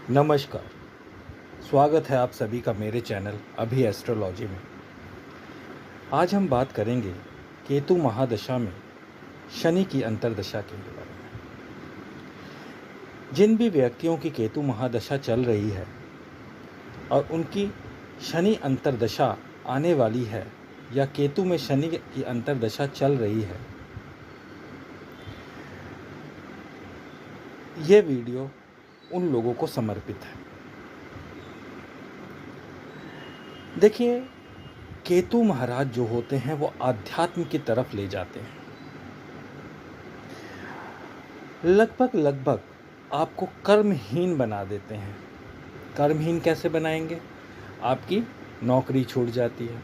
नमस्कार। स्वागत है आप सभी का मेरे चैनल अभी एस्ट्रोलॉजी में। आज हम बात करेंगे केतु महादशा में शनि की अंतर्दशा के बारे में। जिन भी व्यक्तियों की केतु महादशा चल रही है और उनकी शनि अंतर्दशा आने वाली है या केतु में शनि की अंतर्दशा चल रही है, ये वीडियो उन लोगों को समर्पित है। देखिए, केतु महाराज जो होते हैं वो आध्यात्म की तरफ ले जाते हैं। लगभग आपको कर्महीन बना देते हैं। कर्महीन कैसे बनाएंगे? आपकी नौकरी छूट जाती है,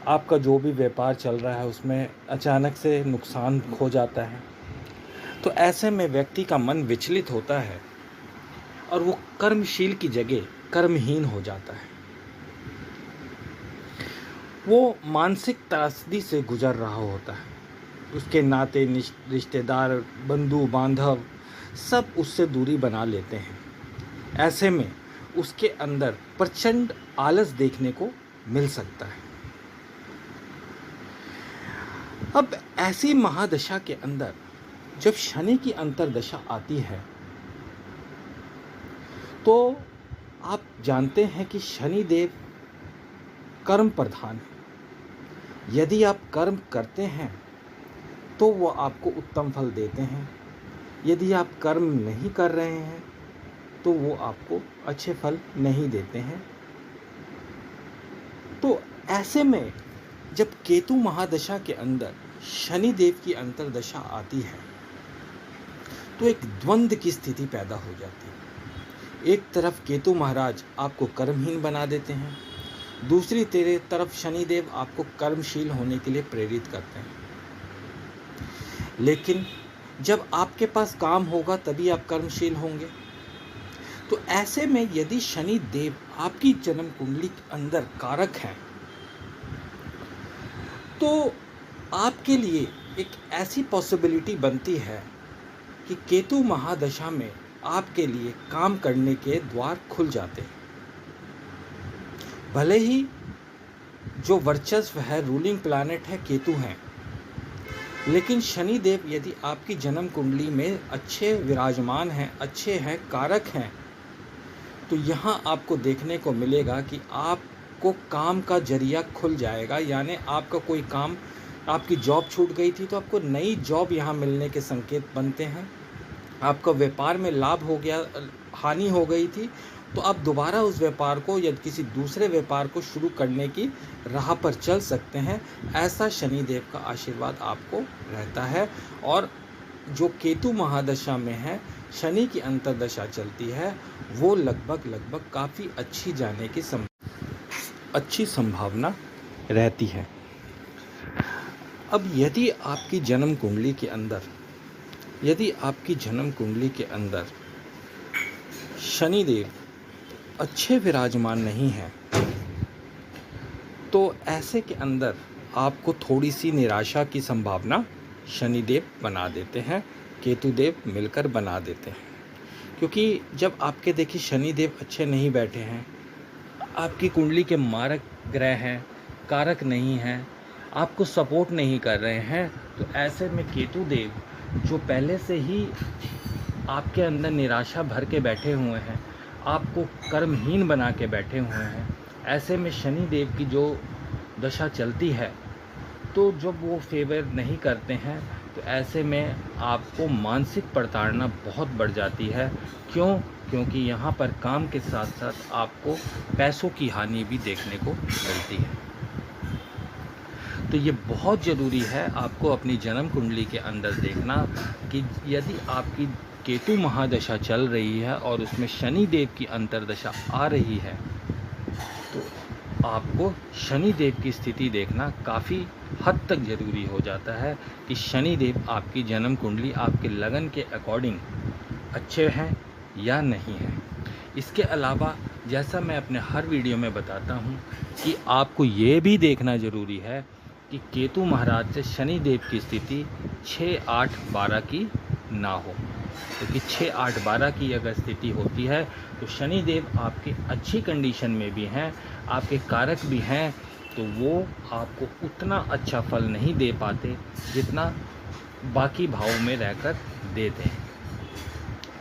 आपका जो भी व्यापार चल रहा है उसमें अचानक से नुकसान हो जाता है। तो ऐसे में व्यक्ति का मन विचलित होता है और वो कर्मशील की जगह कर्महीन हो जाता है। वो मानसिक त्रासदी से गुजर रहा होता है। उसके नाते रिश्तेदार, बंधु बांधव सब उससे दूरी बना लेते हैं। ऐसे में उसके अंदर प्रचंड आलस देखने को मिल सकता है। अब ऐसी महादशा के अंदर जब शनि की अंतर्दशा आती है तो आप जानते हैं कि शनि देव कर्म प्रधान है। यदि आप कर्म करते हैं तो वो आपको उत्तम फल देते हैं। यदि आप कर्म नहीं कर रहे हैं तो वो आपको अच्छे फल नहीं देते हैं। तो ऐसे में जब केतु महादशा के अंदर शनि देव की अंतर्दशा आती है तो एक द्वंद्व की स्थिति पैदा हो जाती है। एक तरफ केतु महाराज आपको कर्महीन बना देते हैं, दूसरी तरफ शनि देव आपको कर्मशील होने के लिए प्रेरित करते हैं। लेकिन जब आपके पास काम होगा तभी आप कर्मशील होंगे। तो ऐसे में यदि शनि देव आपकी जन्म कुंडली के अंदर कारक हैं तो आपके लिए एक ऐसी पॉसिबिलिटी बनती है कि केतु महादशा में आपके लिए काम करने के द्वार खुल जाते हैं। भले ही जो वर्चस्व है, रूलिंग प्लैनेट है, केतु हैं, लेकिन शनि देव यदि आपकी जन्म कुंडली में अच्छे विराजमान हैं, अच्छे हैं, कारक हैं, तो यहाँ आपको देखने को मिलेगा कि आपको काम का जरिया खुल जाएगा। यानी आपका कोई काम, आपकी जॉब छूट गई थी तो आपको नई जॉब यहाँ मिलने के संकेत बनते हैं। आपका व्यापार में लाभ हो गया, हानि हो गई थी, तो आप दोबारा उस व्यापार को या किसी दूसरे व्यापार को शुरू करने की राह पर चल सकते हैं। ऐसा शनि देव का आशीर्वाद आपको रहता है। और जो केतु महादशा में है, शनि की अंतर्दशा चलती है, वो लगभग काफ़ी अच्छी जाने की अच्छी संभावना रहती है। अब यदि आपकी जन्म कुंडली के अंदर शनि देव अच्छे विराजमान नहीं हैं तो ऐसे के अंदर आपको थोड़ी सी निराशा की संभावना शनिदेव बना देते हैं, केतुदेव मिलकर बना देते हैं। क्योंकि जब आपके देखिए शनिदेव अच्छे नहीं बैठे हैं, आपकी कुंडली के मारक ग्रह हैं, कारक नहीं हैं, आपको सपोर्ट नहीं कर रहे हैं, तो ऐसे में केतुदेव जो पहले से ही आपके अंदर निराशा भर के बैठे हुए हैं, आपको कर्महीन बना के बैठे हुए हैं, ऐसे में शनि देव की जो दशा चलती है तो जब वो फेवर नहीं करते हैं तो ऐसे में आपको मानसिक प्रताड़ना बहुत बढ़ जाती है। क्योंकि यहाँ पर काम के साथ साथ आपको पैसों की हानि भी देखने को मिलती है। तो ये बहुत ज़रूरी है आपको अपनी जन्म कुंडली के अंदर देखना कि यदि आपकी केतु महादशा चल रही है और उसमें शनि देव की अंतर्दशा आ रही है तो आपको शनि देव की स्थिति देखना काफ़ी हद तक ज़रूरी हो जाता है कि शनि देव आपकी जन्म कुंडली, आपके लगन के अकॉर्डिंग अच्छे हैं या नहीं हैं। इसके अलावा जैसा मैं अपने हर वीडियो में बताता हूँ कि आपको ये भी देखना ज़रूरी है कि केतु महाराज से शनि देव की स्थिति 6, 8, 12 की ना हो। क्योंकि 6, 8, 12 की अगर स्थिति होती है तो शनिदेव आपकी अच्छी कंडीशन में भी हैं, आपके कारक भी हैं, तो वो आपको उतना अच्छा फल नहीं दे पाते जितना बाकी भाव में रहकर देते हैं।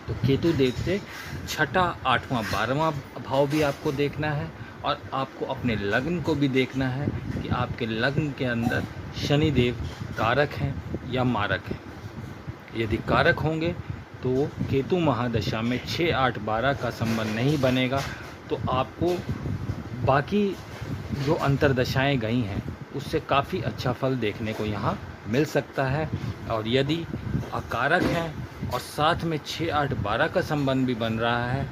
तो केतु देव से 6ठा, 8वां, 12वां भाव भी आपको देखना है और आपको अपने लग्न को भी देखना है कि आपके लग्न के अंदर शनिदेव कारक हैं या मारक हैं। यदि कारक होंगे तो केतु महादशा में 6, 8, 12 का संबंध नहीं बनेगा, तो आपको बाकी जो अंतरदशाएं गई हैं उससे काफ़ी अच्छा फल देखने को यहाँ मिल सकता है। और यदि अकारक हैं और साथ में 6, 8, 12 का संबंध भी बन रहा है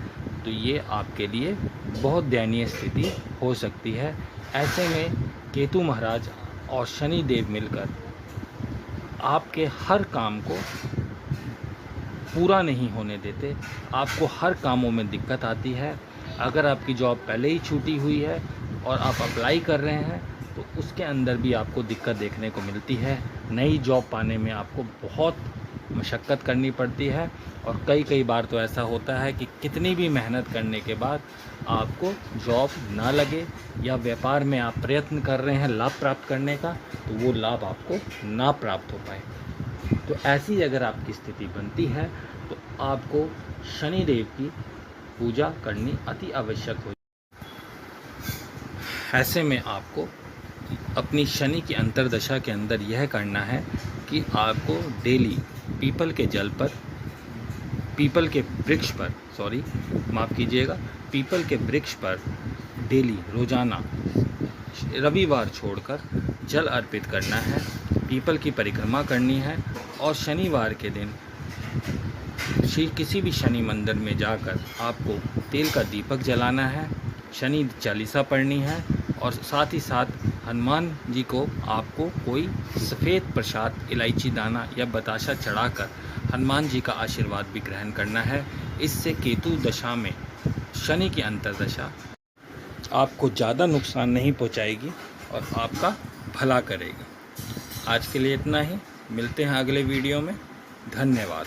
तो ये आपके लिए बहुत दयनीय स्थिति हो सकती है। ऐसे में केतु महाराज और शनि देव मिलकर आपके हर काम को पूरा नहीं होने देते, आपको हर कामों में दिक्कत आती है। अगर आपकी जॉब पहले ही छूटी हुई है और आप अप्लाई कर रहे हैं तो उसके अंदर भी आपको दिक्कत देखने को मिलती है। नई जॉब पाने में आपको बहुत मशक्क़त करनी पड़ती है और कई बार तो ऐसा होता है कि कितनी भी मेहनत करने के बाद आपको जॉब ना लगे या व्यापार में आप प्रयत्न कर रहे हैं लाभ प्राप्त करने का तो वो लाभ आपको ना प्राप्त हो पाए। तो ऐसी अगर आपकी स्थिति बनती है तो आपको शनि देव की पूजा करनी अति आवश्यक हो। ऐसे में आपको अपनी शनि की अंतर्दशा के अंदर यह करना है कि आपको डेली पीपल के वृक्ष पर डेली रोज़ाना रविवार छोड़कर जल अर्पित करना है, पीपल की परिक्रमा करनी है और शनिवार के दिन किसी भी शनि मंदिर में जाकर आपको तेल का दीपक जलाना है, शनि चालीसा पढ़नी है और साथ ही साथ हनुमान जी को आपको कोई सफ़ेद प्रसाद, इलायची दाना या बताशा चढ़ाकर हनुमान जी का आशीर्वाद भी ग्रहण करना है। इससे केतु दशा में शनि की अंतर्दशा आपको ज़्यादा नुकसान नहीं पहुंचाएगी और आपका भला करेगी। आज के लिए इतना ही, मिलते हैं अगले वीडियो में। धन्यवाद।